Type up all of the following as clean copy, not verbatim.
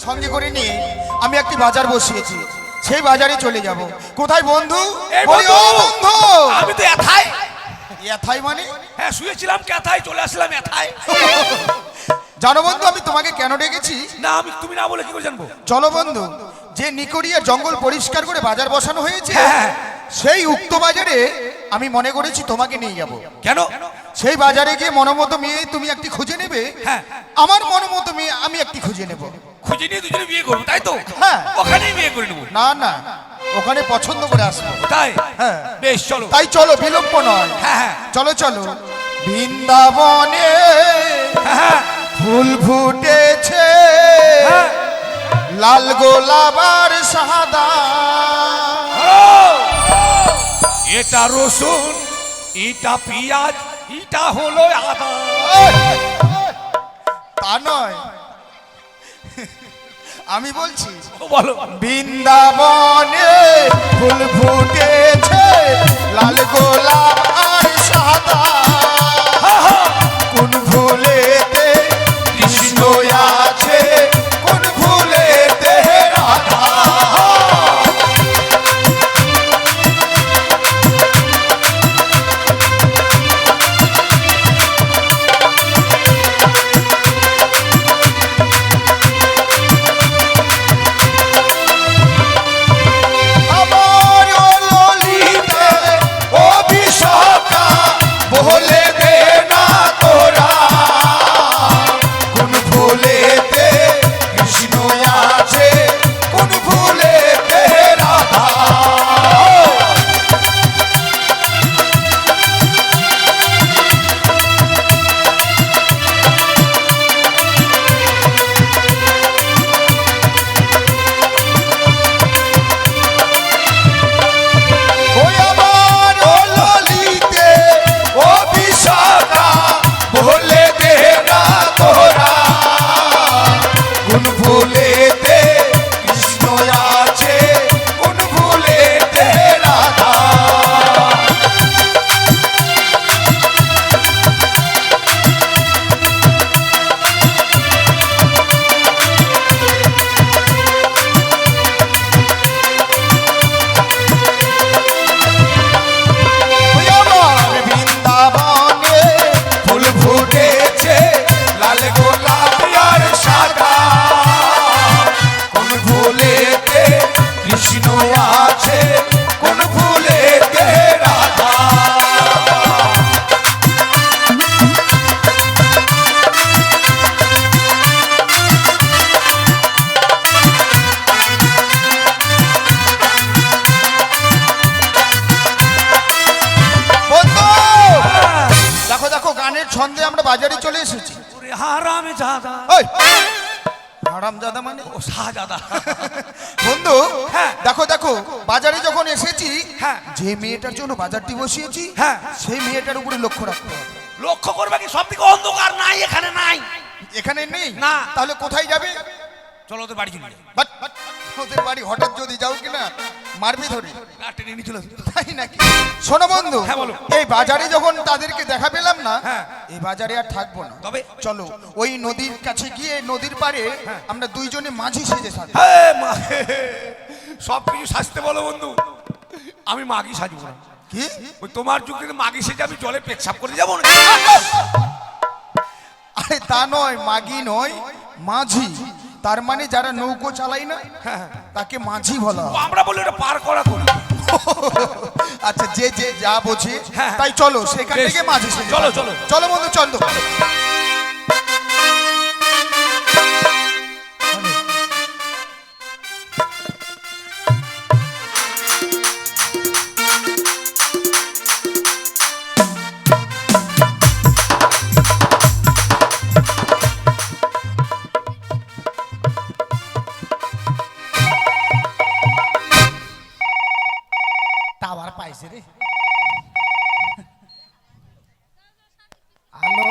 সঙ্গে করে নিয়ে আমি একটি বাজার বসিয়েছি, সেই বাজারে চলে যাব। কোথায় বন্ধু? বন্ধু আমি তো এথাই। এথাই মানে? হ্যাঁ, শুয়েছিলাম কেথায়, চলে আসলাম এথায়। জানো বন্ধু আমি তোমাকে কেন ডেকেছি? না, আমি তুমি না বলে কি করে জানবো? চলো বন্ধু, যে নিকড়িয়া জঙ্গল পরিষ্কার করে বাজার বসানো হয়েছে, হ্যাঁ। সেই উক্ত বাজারে আমি মনে করেছি তোমাকে নিয়ে যাব। কেন? সেই বাজারে গিয়ে মনোমত মেয়ে তুমি একটি খুঁজে নেবে, হ্যাঁ। আমার মনোমত মেয়ে আমি একটি খুঁজে নেব। খুঁজে নিয়ে দুজনে বিয়ে করবো, তাই তো? হ্যাঁ। ওখানেই বিয়ে করে নেবো। না না, ওখানে পছন্দ করে আসবো। তাই? হ্যাঁ। বেশ, চলো। তাই চলো, বিলম্ব নয়। হ্যাঁ হ্যাঁ চলো চলো। বৃন্দাবনে হ্যাঁ ফুল ফুটেছে, হ্যাঁ। লাল গোলাপ আর সাদা। এটা রসুন, এটা পেঁয়াজ, এটা হলো আদা। তা নয়, আমি বলছি বলো। বৃন্দাবনে ফুল ফুটেছে, লাল গোলাপ আর সাদা। কোন ফুলেতে কৃষ্ণ আছে, কোন ফুলেতে রাধা। আমার ললিতে অভিশাপা বলে দে না তোরা, কোন ফুলেতে কৃষ্ণ আছে, কোন ফুলেতে রাধা। ওই আমার ললিতে অভিশাপা বলে দে না তোরা, কোন ফুলেতে কৃষ্ণ আছে, কোন ফুলেতে রাধা। ওই আমার বৃন্দাবনে ফুল ফুটেছে, লাল গোলাপ আর সাদা। কোন ফুলেতে কৃষ্ণ আছে, কোন ফুলেতে রাধা। বন্ধু দেখো দেখো, গানের ছন্দে আমরা বাজারে চলে এসেছি। ওরে হারামে জাদা। ওই হারামজাদা মানে? ও শাহজাদা। বন্ধু হ্যাঁ। দেখো দেখো, বাজারে যখন এসেছি, হ্যাঁ। যে মেয়েটার জন্য বাজারটি বসিয়েছি, হ্যাঁ। সেই মেয়েটার উপরে লক্ষ্য রাখতে হবে। লক্ষ্য করবে কি? সব দিকে অন্ধকার, নাই এখানে নাই। এখানে নেই না। তাহলে কোথায় যাবে? চলো তো বাড়ি চলে যাই। বাট, বাট, ওদের বাড়ি হঠাৎ যদি যাও কিনা মারবি ধরে, না, টেনে নিয়ে চলে আসবে। তাই নাকি? শোনো বন্ধু, হ্যাঁ, বলো। এই বাজারে যখন তাদেরকে দেখা পেলাম না, হ্যাঁ। এই বাজারে আর থাকবো না। তবে? চলো ওই নদীর কাছে গিয়ে, নদীর পাড়ে আমরা দুইজনে মাঝি সেজে থাকবো। হ্যাঁ, সব কিছু সাজতে বলো বন্ধু, আমি মাগি সাজবো না। কি? ওই তোমার যুগ থেকে মাগি সেজে আমি জলে পেচ্ছাপ করে যাবো না। আরে তা নয়, মাগি নয়, মাঝি। তার মানে যারা নৌকো চালাই না, তাকে মাঝি বলা হয়। আমরা বলি এটা পার করা করি। আচ্ছা, যে যে যা বোঝে হ্যাঁ। তাই চলো সেখান বেশ। থেকে মাঝি সেজে চলো, থাকবো। চলো। চলো বন্ধু, চলো। টাওয়ার পাইছে রে। হ্যালো,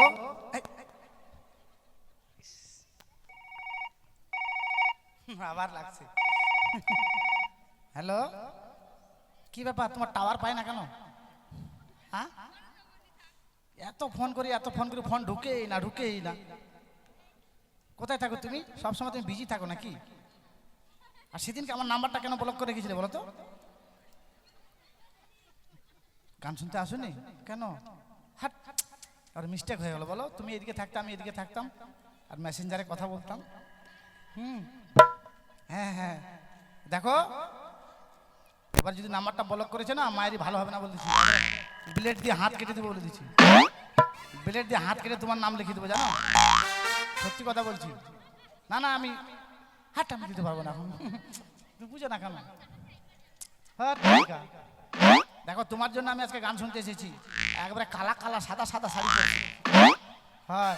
আবার লাগছে। হ্যালো, কি ব্যাপার, তোমার টাওয়ার পায় না কেন? হ্যাঁ, এত ফোন করি ফোন ঢুকেই না। কোথায় থাকো তুমি? সবসময় তুমি বিজি থাকো নাকি? আর সেদিনকে আমার নাম্বারটা কেন ব্লক করে রেখেছিলে বলো তো? গান শুনতে আসোনি কেন? হাট, আর মিস্টেক হয়ে গেল বলো। তুমি এদিকে থাকতাম, আমি এদিকে থাকতাম, আর মেসেঞ্জারে কথা বলতাম। হ্যাঁ হ্যাঁ, দেখো এবার যদি নাম্বারটা ব্লক করেছে না, মায়েরই ভালো হবে না বলে দিচ্ছি। ব্লেড দিয়ে হাত কেটে দেবো বলে দিচ্ছি। ব্লেড দিয়ে হাত কেটে তোমার নাম লিখে দেবো, জানো? সত্যি কথা বলছি। না না, আমি হাতটা আমি দিতে পারবো না এখন। তুমি বুঝো না কেন? হ্যাঁ, দেখো তোমার জন্য আমি আজকে গান শুনতে এসেছি। একবারে কালা কালা সাদা সাদা শাড়ি পরছি। হ্যাঁ,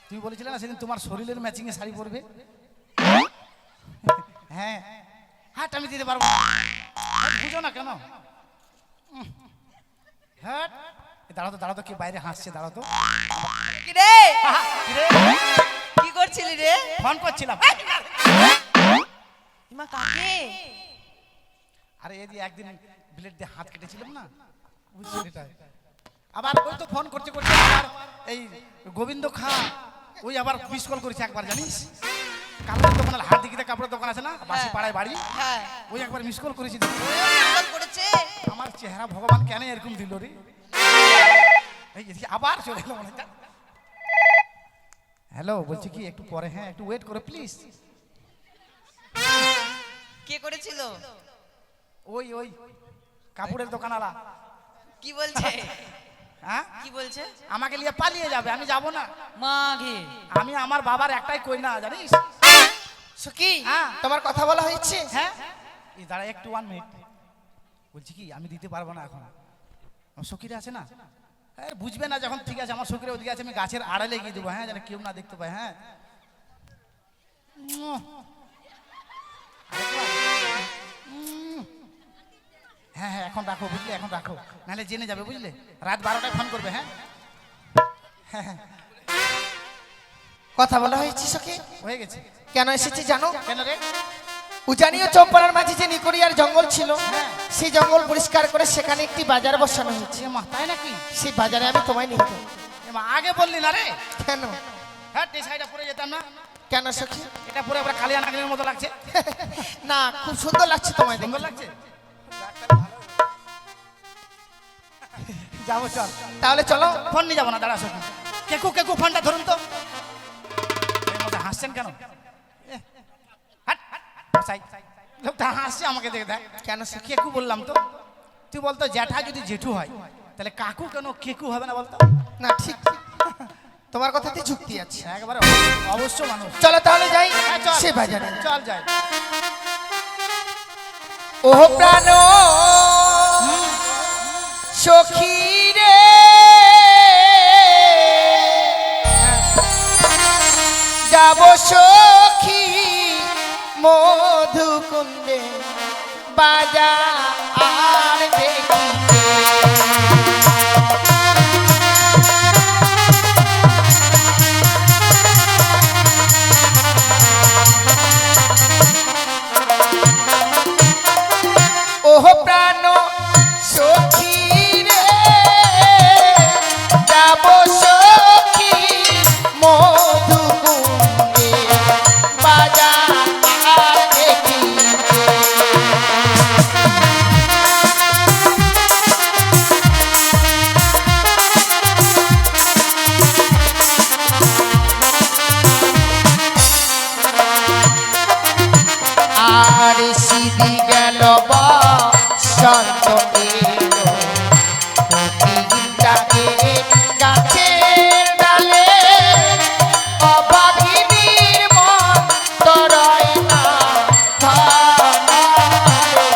তুমি বলেছিলে না সেদিন তোমার শরীরের ম্যাচিংয়ে শাড়ি পরবে। হ্যাঁ, হাত আমি দিতে পারবো না। বুঝো না কেন? হ্যাঁ, দাঁড়াও তো, দাঁড়াও তো, কে বাইরে হাসছে, দাঁড়াও তো। কিরে কি করছিলি রে? ফোন করছিলাম। মা কাকে? আরে এই যে একদিন ব্লেড দিয়ে হাত কেটেছিলাম না, বুঝছি এটা। আবার ওই তো ফোন করতে করতে আবার এই গোবিন্দ খা ওই আবার মিস কল করেছে একবার, জানিস? কাপড়ের দোকান, হাত দিকে কাপড়ের দোকান আছে না, বাসি পাড়ায় বাড়ি, হ্যাঁ, ওই একবার মিস কল করেছি। কল করেছে। আমার চেহারা ভগবান কেন এরকম দিল রে? এই যে আবার চলে এলো মনে হয়। হ্যালো, বলছি কি একটু পরে, হ্যাঁ একটু ওয়েট করো প্লিজ। কে করেছিল? ওই ওই কাপড়ের দোকানওয়ালা। কি বলছে? হ্যাঁ, কি বলছে? আমাকে নিয়ে পালিয়ে যাবে, আমি যাব না। মাঘে আমি আমার বাবার একটাই কই না, জানিস? সখী, হ্যাঁ, তোমার কথা বলা হয়েছে? হ্যাঁ, এই দাঁড়া একটু 1 মিনিট। বলছি কি আমি দিতে পারবো না এখন, আমার সখীরা আছে না। হ্যাঁ, বুঝবে না যখন, ঠিক আছে আমার সখীরা ওদিকে আছে, আমি গাছের আড়ালে গিয়ে দেবো, হ্যাঁ, যেন কেউ না দেখতে পায়। হ্যাঁ, হ্যাঁ হ্যাঁ, এখন রাখো, বুঝলে? এখন রাখো, নাহলে জেনে যাবে, বুঝলে? রাত 12টায় ফোন করবে। হ্যাঁ হ্যাঁ হ্যাঁ, কথা বলা হয়েছে সখী? হয়ে গেছে। কেন এসেছি জানো? কেন রে? উজানি ও চৌপাড়ার মাঝে যে নিকড়িয়ার জঙ্গল ছিল, হ্যাঁ। সেই জঙ্গল পরিষ্কার করে সেখানে একটি বাজার বসানো হয়েছে। এ মা, তাই নাকি? সেই বাজারে আমি তোমায় নিয়ে যাবো। এ মা, আগে বললি না রে। কেন? হ্যাঁ, টি শাড়িটা পরে যেতাম না? কেন সখী? এটা পরে আবার কালিয়া নাগিনের মতো লাগছে। না, খুব সুন্দর লাগছে তোমায়, সুন্দর দেখতে। লাগছে। যাবো, চল। তাহলে চলো। ফোন নিয়ে যাবো না, দাঁড়া সখী। কেকু কেকু, ফোনটা ধরুন তো। এর মধ্যে হাসছেন কেন? এ, হাট, বসাই। লোকটা হাসছে আমাকে দেখে। দেখ কেন সখী? কেকু বললাম তো। তুই বলতো জ্যাঠা যদি জেঠু হয় তাহলে কাকু কেন কেকু হবে না বলতো? না, ঠিক, তোমার কথাতে যুক্তি আছে। একবারে অবশ্য মানুষ। চলো তাহলে যাই হ্যাঁ, চল। সে বাজারে। চল যাই। ও প্রাণ সখী রে, যাব সখী মধুকুন্দে বাজার দেখিতে। ওহ প্রাণ সখী রে, যাব সখী মধুকুন্দে বাজার দেখিতে। আর সিদি গেল বসন্ত এলো, কোকিল ডাকে গাছের ডালে, অবাগিনীর মন তরয় না ভালো।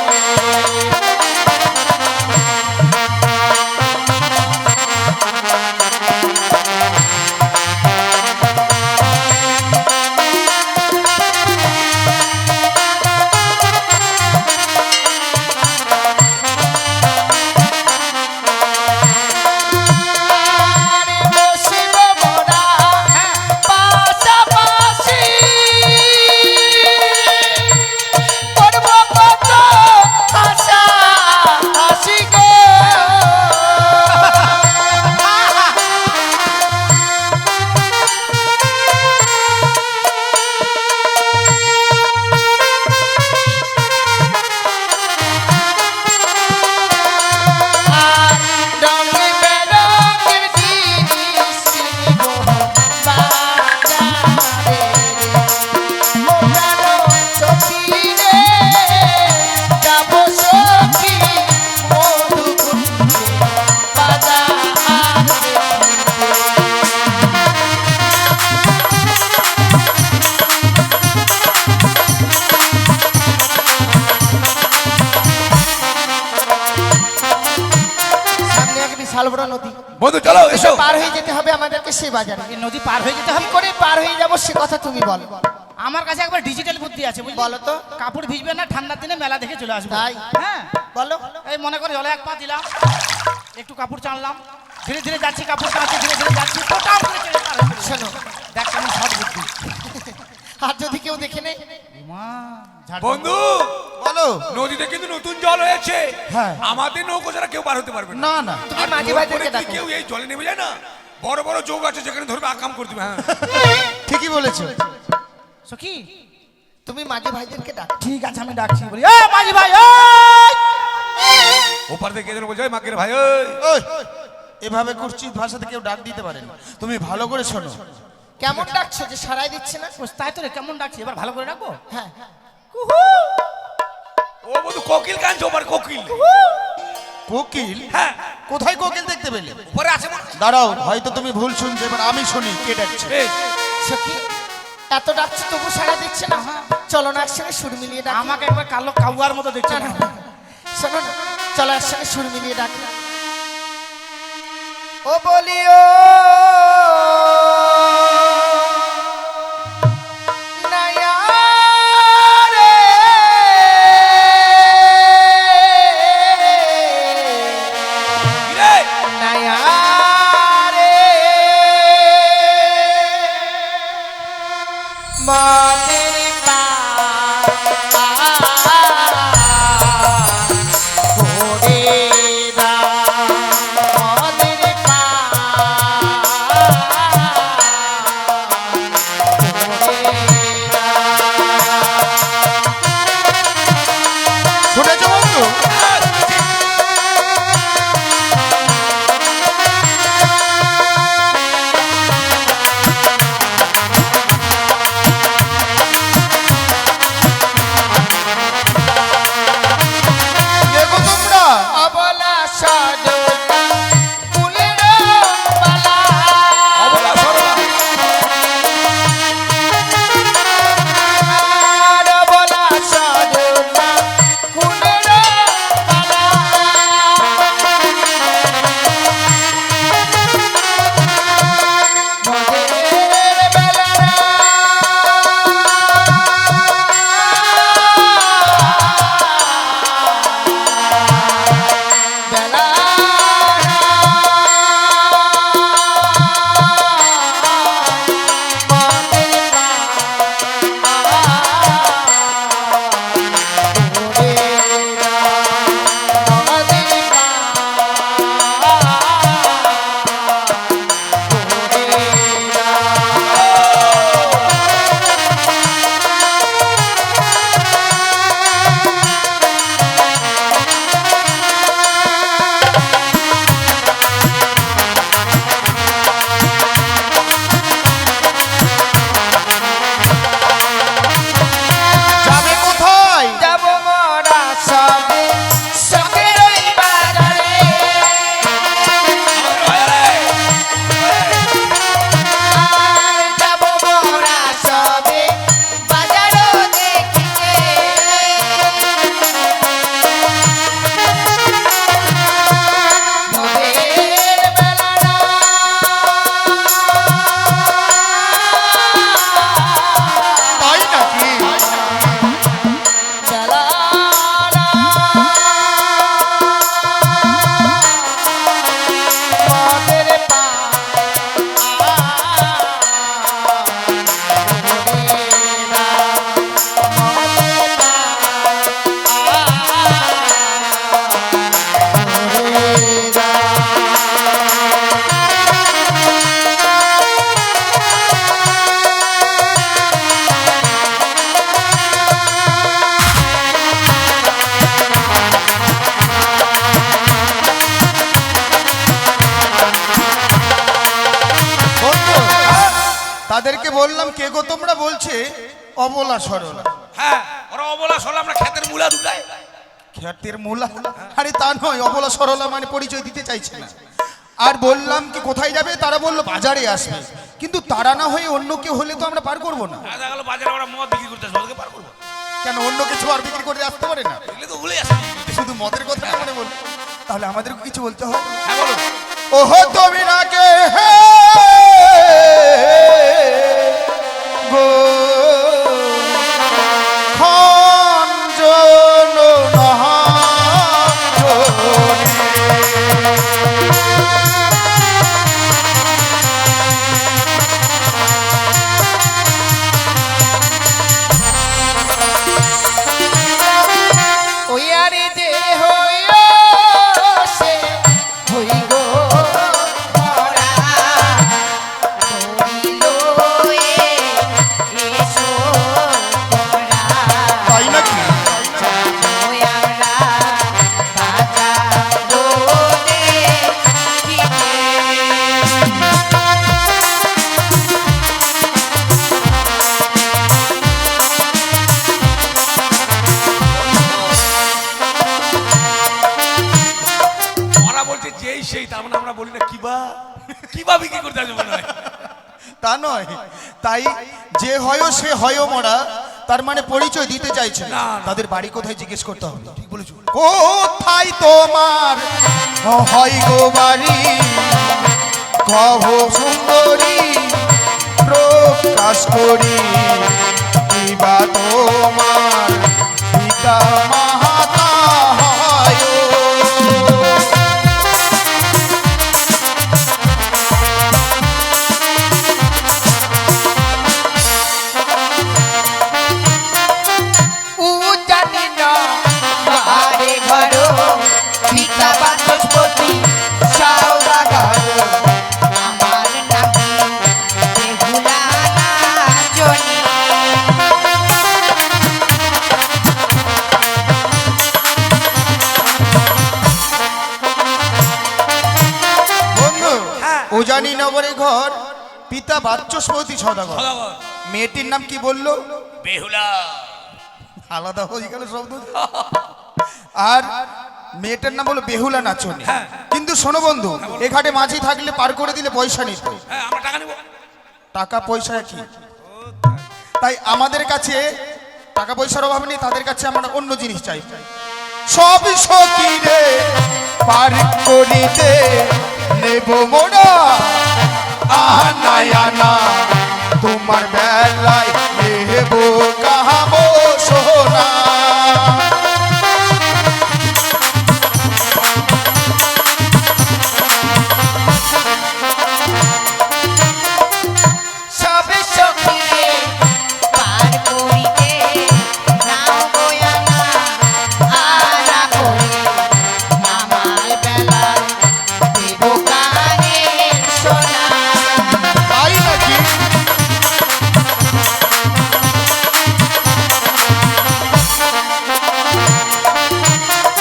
বড় নদী। বন্ধু চলো এসো। পার হয়ে যেতে হবে আমাদেরকে সেই বাজারে। এই নদী পার হয়ে যেতে কি হবে। করে পার হয়ে যাবো সে কথা তুমি বলো। আমার কাছে একবার ডিজিটাল বুদ্ধি আছে, বুঝলি? বলো তো। কাপড় ভিজবে না, ঠান্ডার দিনে মেলা দেখে চলে আসবে। তাই? হ্যাঁ, বলো। এই মনে করে জলে এক পা দিলাম, একটু কাপড় টানলাম, ধীরে ধীরে যাচ্ছি, কাপড় টানছি, ধীরে ধীরে যাচ্ছি, ফটাম করে চলে পার হয়ে চলে শোনো, যাবো। দেখ কেমন সৎ বুদ্ধি। আর যদি কেউ দেখে নেই? মা, ঝাড় বন্ধু বলো। নদীতে কিন্তু নতুন জল হয়েছে। হ্যাঁ। আমাদের নৌকো ছাড়া কেউ পার হতে পারবে না। না না, তুমি আর মাঝি জোর ভাইদেরকে করে যদি ডাকো। কেউ এই জলে নেমে যায় না, বড় বড় যোগ আছে যেখানে ধরবে আকাম করে দিবে। হ্যাঁ ঠিকই বলেছো। সখী, তুমি মাঝি ভাইদেরকে ডাকো। ঠিক আছে আমি ডাকছি, বলি এ মাঝি ভাই, ওপার থেকে যেন বলছে মাকের ভাই ওই। ওই, এভাবে কুৎসিত ভাষাতে কেউ ডাক দিতে পারে না। তুমি ভালো করে শোনো। কেমন ডাকছো যে সারাই দিচ্ছে না? তাই তো রে, কেমন ডাকছি, এবার ভালো করে ডাকবো। হ্যাঁ, ও বন্ধু কোকিল কাঁদছে, ওপার কোকিল। কোকিল? হ্যাঁ কোথায় কোকিল দেখতে পেলে? উপরে আছে মনে হয়। দাঁড়াও, হয়তো তুমি ভুল শুনছো, এবার আমি শুনি কে ডাকছে। বেশ। সখী এত ডাকছো তবু সারা দিচ্ছে না। চলো না একসঙ্গে সুর মিলিয়ে ডাকি। আমাকে একবার কালো কাউয়ার মতো দেখছে না, না। না, না। শোনো না, চলো একসঙ্গে সুর মিলিয়ে ডাকি। ও বলিও নায়া রে, কি রে? নায়া রে, মাদের পা ভরে দা, মাদের পা ভরে দা। শুনেছো বন্ধু? কে গো তোমরা? অবলা সজনা ফুলের মালা, অবলা সরলা। আর অবলা সজনা ফুলের মালা, মদের বেলা বেলা যাবে কোথায়? যাব মোরা সবে সখের ওই বাজারে, আর যাব মোরা সবে বাজারও দেখিতে, মদের বেলা তাই নাকি? বেলা মদের পা বন্ধু, তাদেরকে বললাম কে গো তোমরা, বলছে অবলা সরলা। হ্যাঁ ওরা অবলা সরলা, আমরা ক্ষেতের মূলা দুটাই। খ্যাতের মূলা? আরে তা নয়, অবলা সরলা মানে পরিচয় দিতে চাইছে না। আর বললাম কি কোথায় যাবে, তারা বললো বাজারে আসবে। কিন্তু তারা না হয়ে অন্য কেউ হলে তো আমরা পার করবো না। দেখা গেল বাজারে ওরা মদ বিক্রি করতে আসবে, ওদেরকে পার করবো। কেন, অন্য কিছু আর বিক্রি করে আসতে পারে না? এগুলো তো ভুলে আসবে। শুধু মদের কথা মনে বল, তাহলে আমাদেরকে কিছু বলতে হয়। হ্যাঁ বলো। ওহো তুমি নাকে হে গো খঞ্জন নহাজনে। ওই আরে যে হইল সে হই গো মরা ধরিল এসো তোরা তাই নাকি? ওই আমরা বাজারো দেখিতে। ওরা বলছে যেই সেই, তার মানে আমরা বলি না কিবা কিবা বিক্রি করতে আসবে মনে হয়। তা নয়, তাই যে হয় সে হয় মরা, তার মানে পরিচয় দিতে চাইছে না। না, না। তাদের বাড়ি কোথায় জিজ্ঞেস করতে হবে। ঠিক বলেছো। কোথায় তোমার হয় গো বাড়ি, কহ সুন্দরী প্রকাশ করি, কিবা তোমার পিতা মাতা হয়। উ জানি না বারে ঘর পিতা বাচস্পতি সওদাগর আমার নাকি বেহুলা নাচনি। বন্ধু, হ্যাঁ। উজানি নগরে ঘর, পিতা বাচস্পতি সদাগর। সদাগর। মেয়েটির নাম কি বললো? বেহুলা। আলাদা হয়ে গেল শব্দ। আর মেয়েটার নাম হলো বেহুলা নাচনি। হ্যাঁ। কিন্তু শোনো বন্ধু, এ ঘাটে মাঝি থাকলে পার করে দিলে পয়সা নিত। হ্যাঁ, আমরা টাকা নেব। টাকা পয়সা কি, তাই আমাদের কাছে টাকা পয়সার অভাব নেই, তাদের কাছে আমরা অন্য জিনিস চাই। সব সকিরে পার করিতে নেব মোরা আনা আনা, তোমার বেলায় নেব কাহাবো সোনা। সবে সখিরে পার করিতে নাও গোয়ানা আনা করে আমার বেলায় দেব কানের সোনা। তাই নাকি?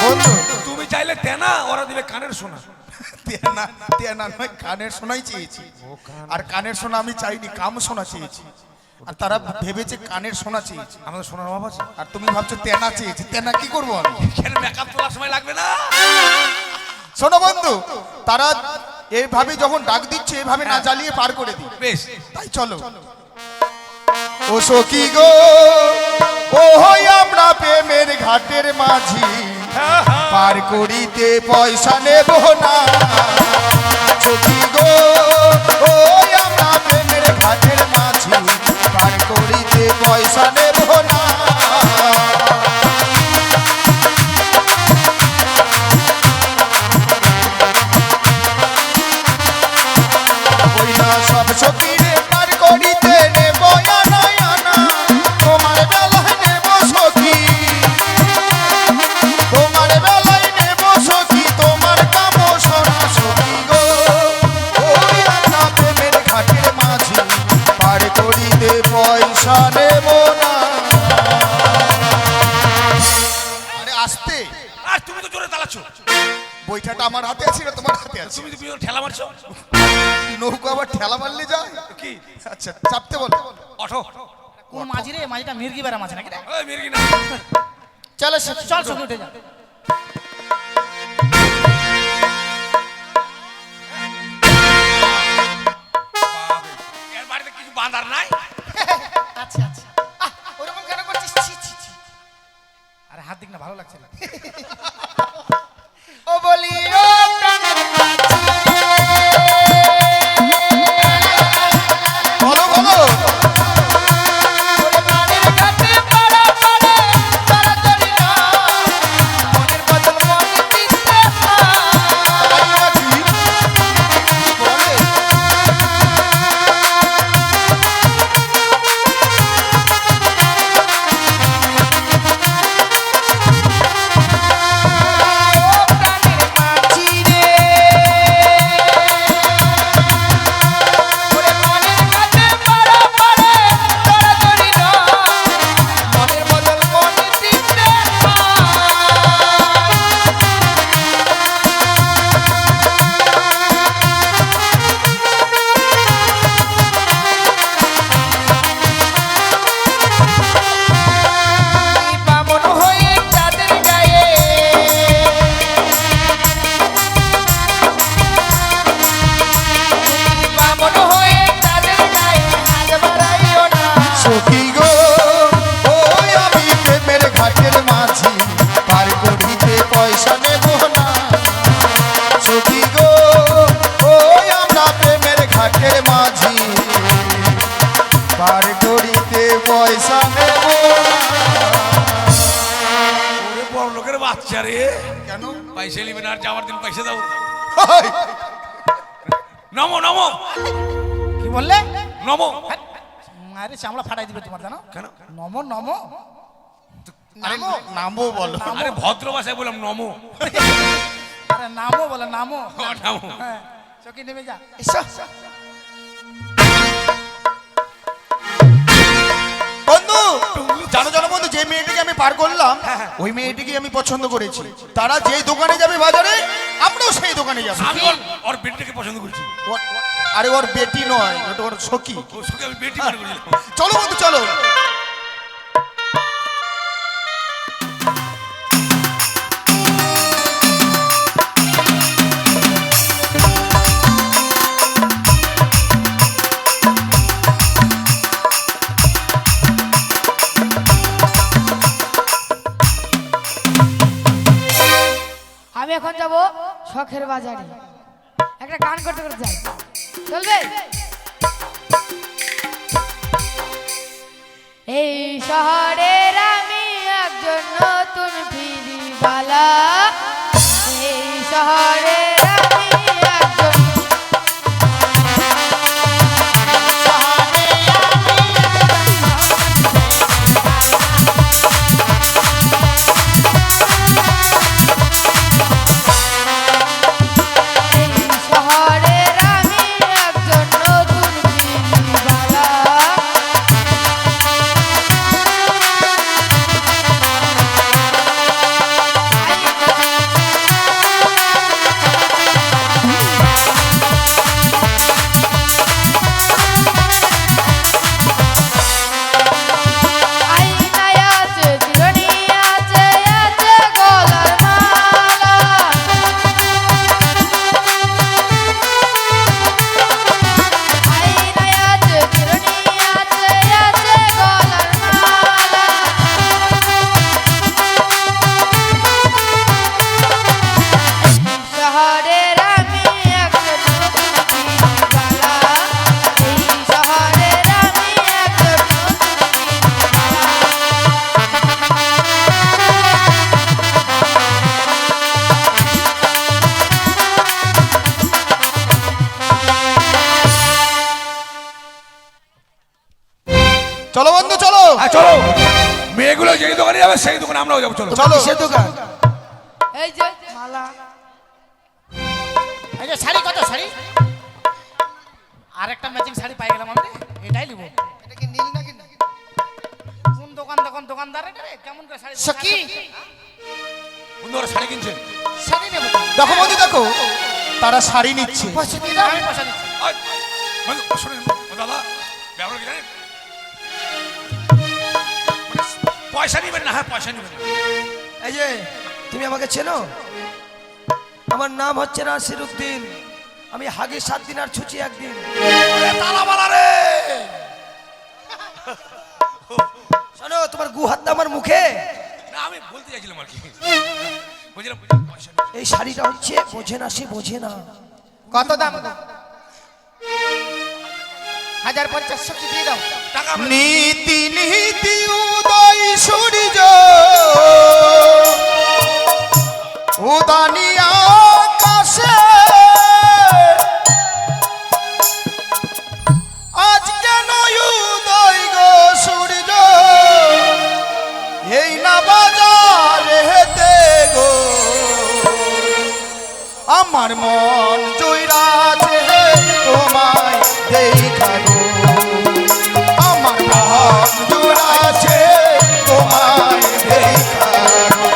বন্ধু, তুমি চাইলে তেনা, ওরা দিবে কানের সোনা। তেনা তেনা নয়, কানের সোনাই চেয়েছি। আর কানের সোনা আমি চাইনি, কাম সোনা চেয়েছি। আর তারা ভেবেছে কানের সোনা চেয়েছি, আমাদের সোনার অভাব আছে। আর তুমি ভাবছো তেনা চেয়েছি। তেনা কি করবো আমি? এখানে মেকআপ তোলার সময় লাগবে না। শোনো বন্ধু, তারা এইভাবে যখন ডাক দিচ্ছে, এভাবে না জ্বালিয়ে পার করে দিই। বেশ, তাই চলো। ও সখী গো, ও হই আমরা প্রেমের ঘাটের মাঝি, পার করিতে পয়সা নেব না। সখী গো, ও আমরা প্রেমের ঘাটের মাঝি, পার করিতে পয়সা নেব না। ওই না সব সখীরে পার করিতে নেব আনা আনা, তোমার বেলায় নেব সখী, তোমার বেলায় নেব সখী, তোমার কামো সোনা। সখী গো, ওই আমরা প্রেমের ঘাটের মাঝি, পার করিতে পয়সা নেব না। আরে আসতে, আর তুমি তো জোরে চালাচ্ছ। বইটাটা আমার হাতে আছে না তোমার হাতে আছে? তুমি তো পিছনে ঠেলা মারছো। নৌকো আবার ঠেলা মারলে যায়? কি? আচ্ছা চাপতে বলো। অটো। কোন মাঝি রে? মাঝিটা মির্গি বেড়া মাঝি নাকি রে? ওই মির্গি না। চলো সখী, চল সখী উঠে যা। এর বাড়িতে কিছু বাঁধার নাই। আচ্ছা আচ্ছা। ওরকম কেন করছিস? ছি ছি ছি। আরে হাত দিক না, ভালো লাগছে না। ও বলি ও প্রাণের মাঝি রে, মাঝি পার করিতে পয়সা নেব না সখী গো ওই আমরা প্রেমের ঘাটের মাঝি পার করিতে পয়সা নেব ওরে বড় লোকের বাচ্চা রে, কেন পয়সা নিবে না, আর যাওয়ার দিন পয়সা দাও। নমো নমো কি বললে? নমো। আরে চামড়া ফাটাই দিবে তোমার, জানো কেন? নমো নমো নামো নামো বলো আরে ভদ্র ভাষায় বললাম নমো। আরে নামো বলে নামো। ও, নমো। হ্যাঁ চকি নেমে যা। এসো বন্ধু জানো জানো বন্ধু, যে মেয়েটিকে আমি পার করলাম ওই মেয়েটিকে আমি পছন্দ করেছি। তারা যেই দোকানে যাবে বাজারে আমরাও সেই দোকানে যাবো। আমি ওর বেটিকে পছন্দ করছি। আরে ওর বেটি নয়, ওটা ওর সখী। ওর সঙ্গে আমি বেটি মনে করেছিলাম। চলো বন্ধু চলো। আমি এখন যাব শখের বাজারে, একটা গান করতে করতে যাই, চলবে? এই শহরের আমি একজন নতুন ফিরিবালা, এই শহরের আমি একজন শহরের আমি একজন নতুন ফিরিবালা। আইনায় আছে চিরুনি আছে, আছে গলার মালা। আইনায় আছে চিরুনি আছে, আছে গলার মালা। শহরের আমি একজন নতুন ফিরিবালা, এই শহরের আমি একজন নতুন ফিরিবালা। চলো বন্ধু চলো হ্যাঁ চলো, মেয়েগুলো যেই দোকানে যাবে সেই দোকানে আমরাও যাবো। চলো চলো। সে দোকান এই যে মালা, এই যে শাড়ি কত শাড়ি? আরেকটা ম্যাচিং শাড়ি পাই গেলাম আমি রে, এটাই নিব। এটা কি নীল নাকি কোন দোকানদার এটা রে? কেমন করে শাড়ি? সখী বন্ধু ওরা শাড়ি কিনছে। শাড়ি নেব দেখো বন্ধু দেখো, তারা শাড়ি নিচ্ছে। পয়সা দিয়ে দাও আমি পয়সা দিচ্ছি। আয়, বন্ধু, শোনেন, ও দাদা ব্যাপার কি জানেন? মানে পয়সা নিবেন না? হ্যাঁ পয়সা নিবেন না। এই যে তুমি আমাকে চেনো? আমার নাম হচ্ছে নাসির উদ্দিন, আমি হাগি 7 দিন আর ছুচি 1 দিন। ওরে তালাবালা রে, শোনো, তোমার গু হাতটা আমার মুখে। না আমি বলতে চাইছিলাম আর কি, বুঝলাম পয়সা এই শাড়িটা হচ্ছে বোঝে না, সে বোঝে না। কত দাম 1050 সখী দিয়ে দাও টাকা আমরা- নীতি নীতি উদয় সূর্য উদানি আকাশে আজ কেন উদয় গো সূর্য এই না বাজারে হেতে গো আমার মন জয়রাছে তোমায় দেখা গো আমার মন জয়রাছে তোমায় দেখা গো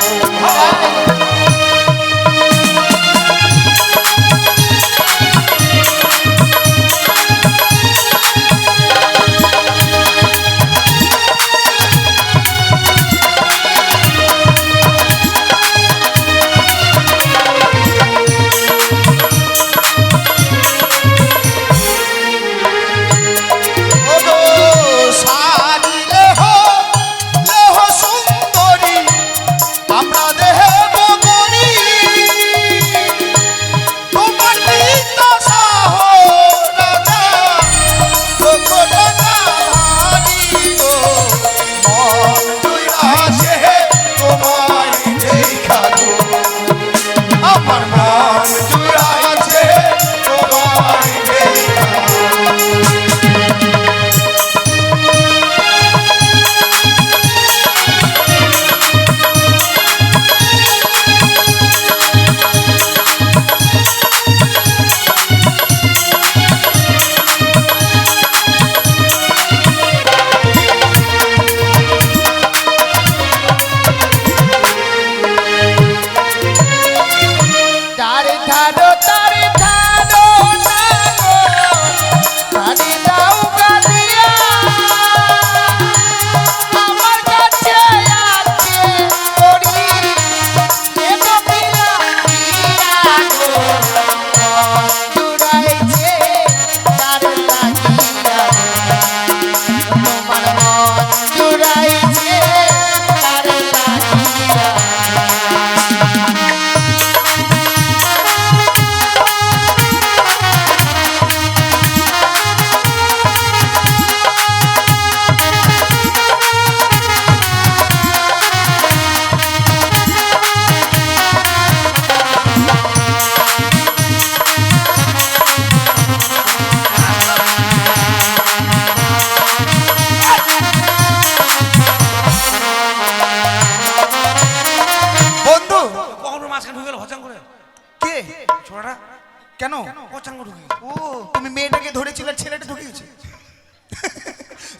কেন? পচাঙ্গ ঢুকে ও তুমি মেয়েটাকে ধরেছিলে, ছেলেটা ঢুকে গেছে।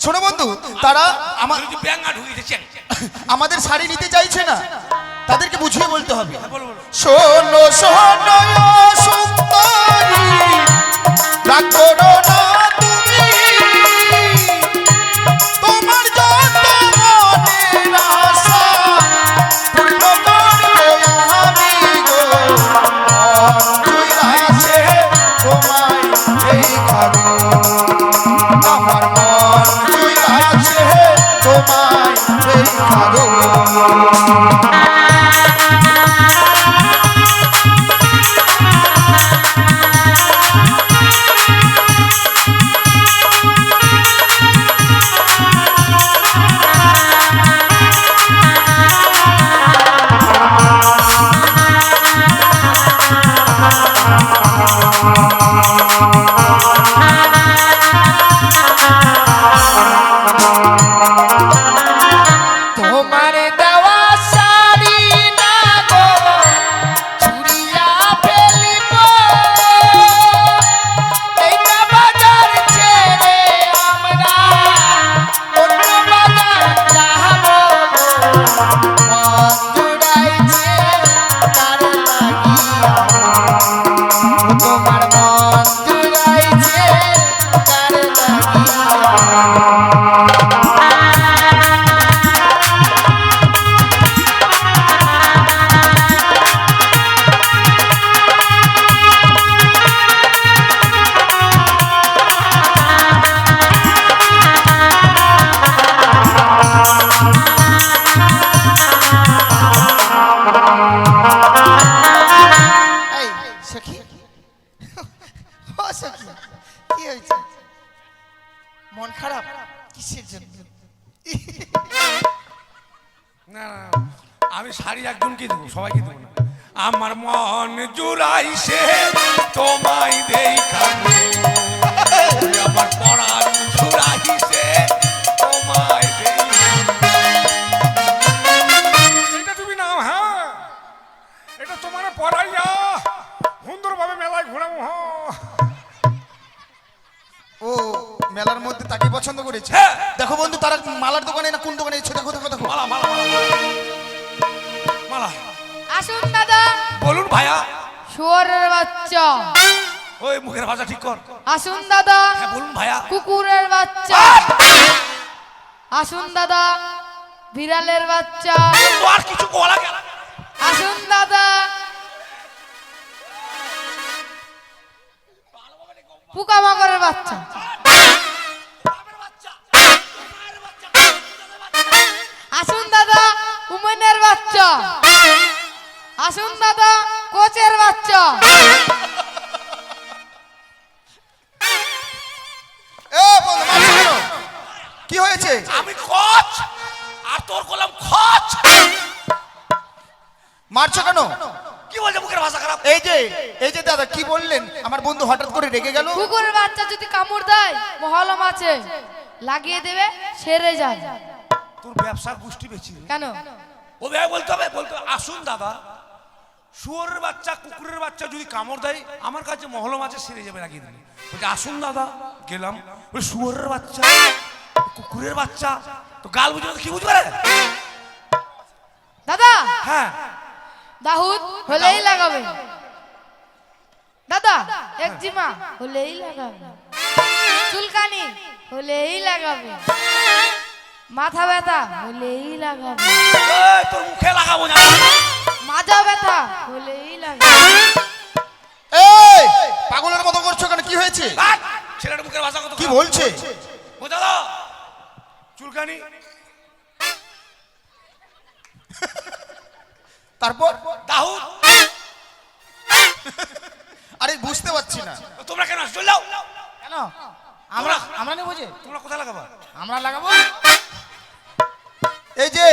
শোনো বন্ধু, তারা ব্যাঙ্গা ঢুকেছে। আমাদের শাড়ি নিতে চাইছে না, তাদেরকে বুঝিয়ে বলতে হবে। বলো বলো। শোনো শোনো ও সুন্দরী, রাগ করো না তুমি, তোমার যত মনের আশা পূর্ণ করবো আমি গো। মন জুড়াইছে তোমায় দেখাবো, আমার মন জুড়াইছে তোমায় দেখাবো। তোমার দেওয়া শাড়ি না গো চুরিয়া ফেলিব, এইটা বাজার ছেড়ে আমরা অন্য বাজার যাব গো। মন জুড়াইছে তার লাগিয়া, তোমার মন জুড়াইছে তার লাগিয়া। এই সখী, ও সখী, কি হয়েছে? মন খারাপ কিসের জন্য? না না, আমি শাড়ি একজনকে দেবো, সবাইকে দেবো না। আমার মন জুড়াইছে তোমায় দেখাবো, আমার পরাণ জুড়াইছে তোমায় দেখাবো। এটা তুমি নাও, হ্যাঁ এটা তোমার পড়াইয়া সুন্দরভাবে মেলায় ঘোরাবো। ও মেলার মধ্যে তাকে পছন্দ করেছে। হ্যাঁ। দেখো বন্ধু, তারা মালার দোকানে না কোন দোকানে এসেছে, দেখো দেখো দেখো। মালা মালা মালা। আসুন দাদা। বলুন ভাইয়া। শুয়োরের বাচ্চা। ওই মুখের ভাষা ঠিক কর। আসুন দাদা। হ্যাঁ বলুন ভাইয়া। কুকুরের বাচ্চা। আসুন দাদা। বিড়ালের বাচ্চা। তো আর কিছু বলা গেল। আসুন দাদা। পোকামাকড়ের বাচ্চা। আসুন দাদা। উমেনের বাচ্চা। আসুন দাদা। কোচের বাচ্চা। এ বন্ধু, মারছো কেন? কি হয়েছে? আমি খচ আর তোর গোলাম খচ। মারছো কেন? কি বলছে মুখের ভাষা খারাপ? এই যে দাদা কি বললেন? আমার বন্ধু হঠাৎ করে রেগে গেল। কুকুরের বাচ্চা যদি কামড় দেয় মহলম আছে, লাগিয়ে দেবে, সেরে যায়। তোর ব্যবসার গোষ্ঠী বেশি। কেন? ও ভাই বলতে হবে, আসুন দাদা, শুয়োরের বাচ্চা কুকুরের বাচ্চা যদি কামড় দেয় আমার কাছে মহলম আছে, সেরে যাবে, লাগিয়ে দেবে। বলছে আসুন দাদা, গেলাম, ওই শুয়োরের বাচ্চা কুকুরের বাচ্চা, তো গাল বুঝবে না, কি বুঝবে রে? দাদা হ্যাঁ দাহুদ হলেই লাগাবে। দাদা একজিমা হলেই লাগাবে, চুলকানি হলেই লাগাবে, মাথা ব্যথা হলেই লাগাবে, এই, তোর মুখে লাগাবো না। মাজা ব্যথা হলেই লাগাবে। এই পাগলের মতো করছো কেন? কি হয়েছে? হাট! ছেলেটার মুখের ভাষা কত কি খারাপ। বলছে? ও দাদা চুলকানি, তারপর দাহুদ, আরে বুঝতে পারছি না। তোমরা কেন আসছো? যাও কেন? আমরা আমরা নেবো যে, তোমরা কোথায় লাগাবা? আমরা লাগাবো। এই যে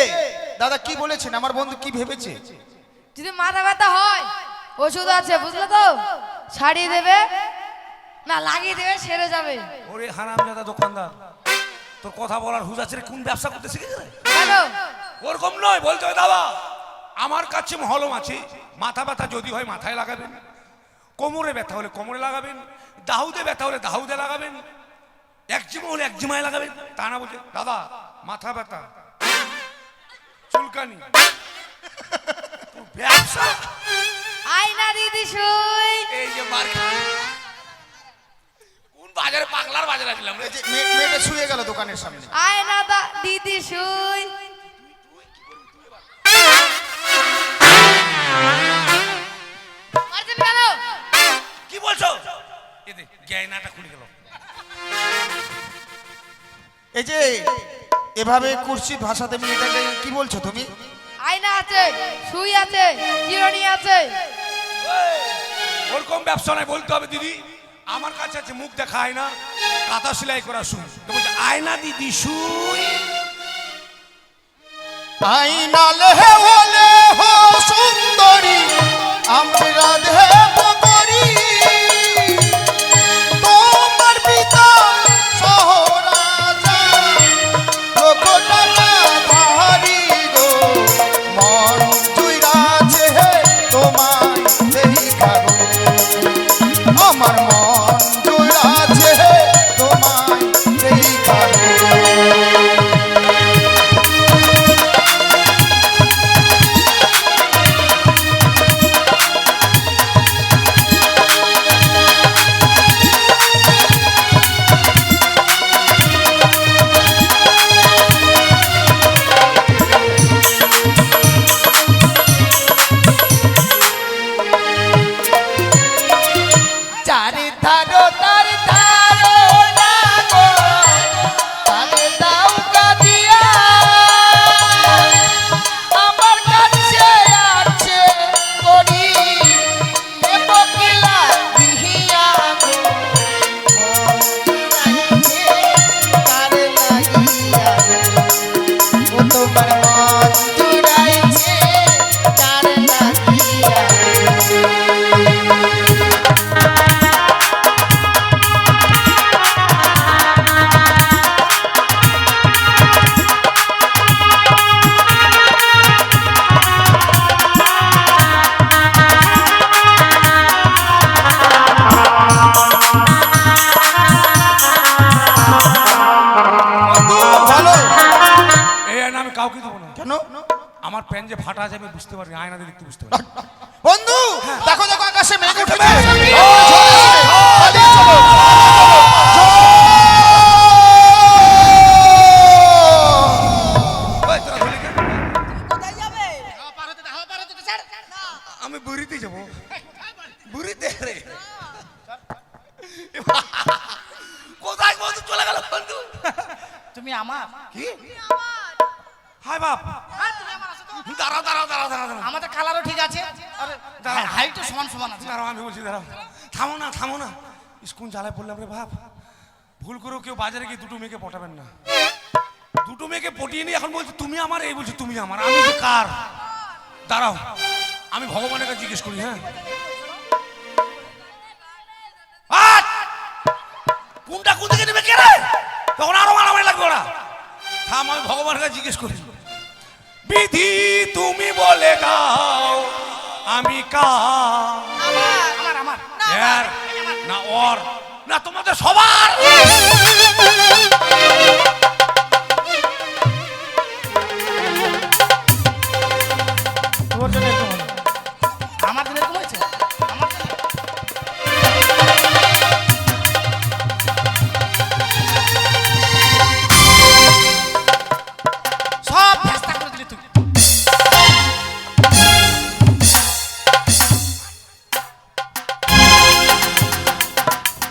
দাদা কি বলেছেন, আমার বন্ধু কি ভেবেছে? যদি মাথা ব্যথা হয় ওষুধ আছে, বুঝলে তো, ছাড়িয়ে দেবে না লাগিয়ে দেবে, সেরে যাবে। ওরে হারামজাদা দোকানদার, তোর কথা বলার হুঁশ আছে রে, কোন ব্যবসা করতে শিখেছে? কেন? ওরকম নয়, বলতে হয় দাদা আমার কাছে মহলম আছে, মাথা ব্যথা যদি হয় মাথায় লাগাবেন, কোমরে ব্যথা হলে কোমরে লাগাবেন, দাহুদে ব্যথা হলে দাহুদে লাগাবেন, একজিমা হলে একজিমায় লাগাবেন। তা না বলছে দাদা মাথা ব্যথা, চুলকানি, তোর ব্যবসা। আয়না দিদি শুই। এই যে মার কোন বাজারে, পাগলার বাজারে আসলাম রে। এই যে মেয়েটা শুয়ে গেল দোকানের সামনে। আয়না দিদি শুই। মারতে গেল। কি বলছো? এতে জ্ঞানাটা খুলে গেল। এই যে এভাবে কুর্সি ভাষাতে মেয়েটাকে কি বলছো তুমি? আয়না আছে, শুই আছে, চিরুনি আছে। ওরকম ব্যবসা নাই, বলতে হবে দিদি আমার কাছে আছে মুখ দেখা আয়না, কাঁথা সেলাই করা শুই। তো বলছে আয়না দিদি শুই। আইনা লেহে হলে হো সুন্দরী আমরা দেব করি তোমার পিতা সহরাজা লোকটা ভারী গো মন জুইরাছে তোমায় দেখাবো আমার মন জুইরাছে তোমায় দেখাবো। চারি ধারো তার ধারো না গো তারে দাও কাঁদিয়া আমার কাছে আছে করি এ বকিলা দিহিয়া গো তারে লাগিয়া ও তোমার মন জুড়াইছে তারে লাগিয়া। ভালো এই আয়না আমি কাউকে দেবো না। কেন? আমার প্যান যে ফাটা আছে আমি বুঝতে পারি, আয়নাতে দেখতে বুঝতে পারি। বন্ধু দেখো দেখো আকাশে মেঘ উঠেছে। ওই, তোরা ধরলি কেন? আমি বুড়িতে যাবো, বুড়িতে রে। কোথায় বন্ধু চলে গেল বন্ধু? তুমি আমার কি হাই বাপ, দাঁড়াও দাঁড়াও দাঁড়াও দাঁড়াও দাঁড়াও আমাদের কালারও ঠিক আছে, হাইটও সমান সমান আছে। দাঁড়াও, আমি বলছি দাঁড়াও, থামো না থামো না। স্কুল জ্বালায় পড়লাম রে বাপ। ভুল করেও কেউ বাজারে গিয়ে দুটো মেয়েকে পটাবেন না। দুটো মেয়েকে পটিয়ে নিয়ে এখন বলছি তুমি আমার, এই বলছি তুমি আমার, আমি যে কার? দাঁড়াও আমি ভগবানের কাছে জিজ্ঞেস করি। হ্যাঁ আট! কোনটা কোন দিকে নেবে কে রে? তখন আরো মারামারি লাগবে ওরা। থাম, আমি ভগবানের কাছে জিজ্ঞেস করি। বিধি তুমি বলে গাও আমি কার? আমার আমার এর না ওর না তোমাদের সবার।